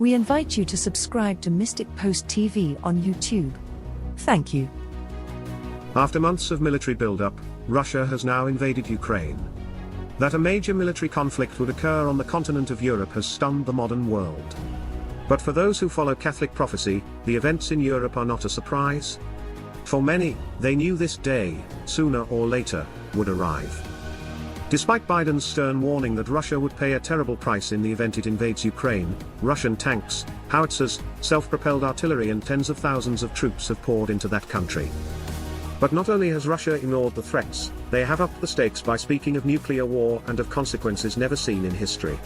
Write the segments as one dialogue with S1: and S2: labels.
S1: We invite you to subscribe to Mystic Post TV on YouTube. Thank you.
S2: After months of military build-up, Russia has now invaded Ukraine. That a major military conflict would occur on the continent of Europe has stunned the modern world. But for those who follow Catholic prophecy, the events in Europe are not a surprise. For many, they knew this day, sooner or later, would arrive. Despite Biden's stern warning that Russia would pay a terrible price in the event it invades Ukraine, Russian tanks, howitzers, self-propelled artillery and tens of thousands of troops have poured into that country. But not only has Russia ignored the threats, they have upped the stakes by speaking of nuclear war and of consequences never seen in history.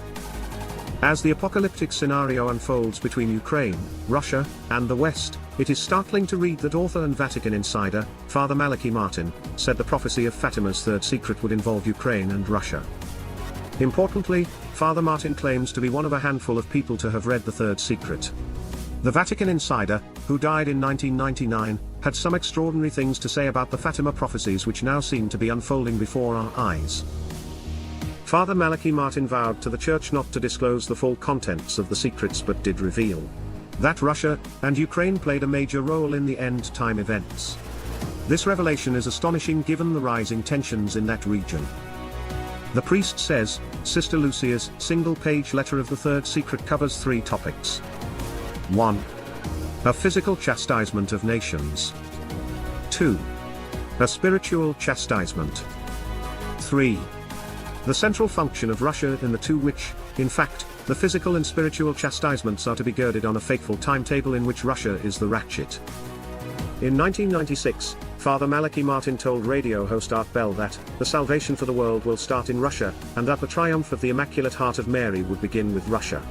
S2: As the apocalyptic scenario unfolds between Ukraine, Russia, and the West, it is startling to read that author and Vatican insider, Father Malachi Martin, said the prophecy of Fatima's third secret would involve Ukraine and Russia. Importantly, Father Martin claims to be one of a handful of people to have read the third secret. The Vatican insider, who died in 1999, had some extraordinary things to say about the Fatima prophecies which now seem to be unfolding before our eyes. Father Malachi Martin vowed to the Church not to disclose the full contents of the secrets but did reveal that Russia and Ukraine played a major role in the end-time events. This revelation is astonishing given the rising tensions in that region. The priest says, Sister Lucia's single-page letter of the third secret covers 3 topics. 1. A physical chastisement of nations. 2. A spiritual chastisement. 3. The central function of Russia in the two which, in fact, the physical and spiritual chastisements are to be girded on a fateful timetable in which Russia is the ratchet. In 1996, Father Malachi Martin told radio host Art Bell that, the salvation for the world will start in Russia, and that the triumph of the Immaculate Heart of Mary would begin with Russia.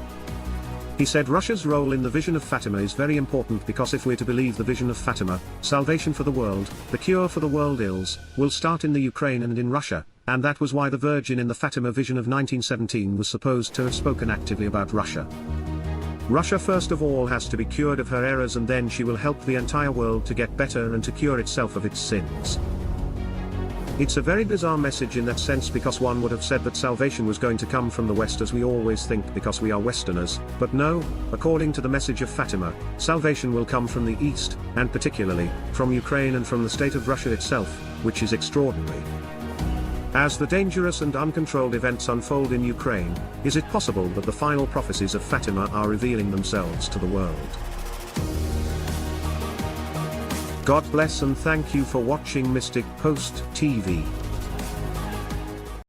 S2: He said Russia's role in the vision of Fatima is very important because if we're to believe the vision of Fatima, salvation for the world, the cure for the world ills, will start in the Ukraine and in Russia, and that was why the Virgin in the Fatima vision of 1917 was supposed to have spoken actively about Russia. Russia first of all has to be cured of her errors and then she will help the entire world to get better and to cure itself of its sins. It's a very bizarre message in that sense because one would have said that salvation was going to come from the West as we always think because we are Westerners, but no, according to the message of Fatima, salvation will come from the East, and particularly, from Ukraine and from the state of Russia itself, which is extraordinary. As the dangerous and uncontrolled events unfold in Ukraine, is it possible that the final prophecies of Fatima are revealing themselves to the world? God bless and thank you for watching Mystic Post TV.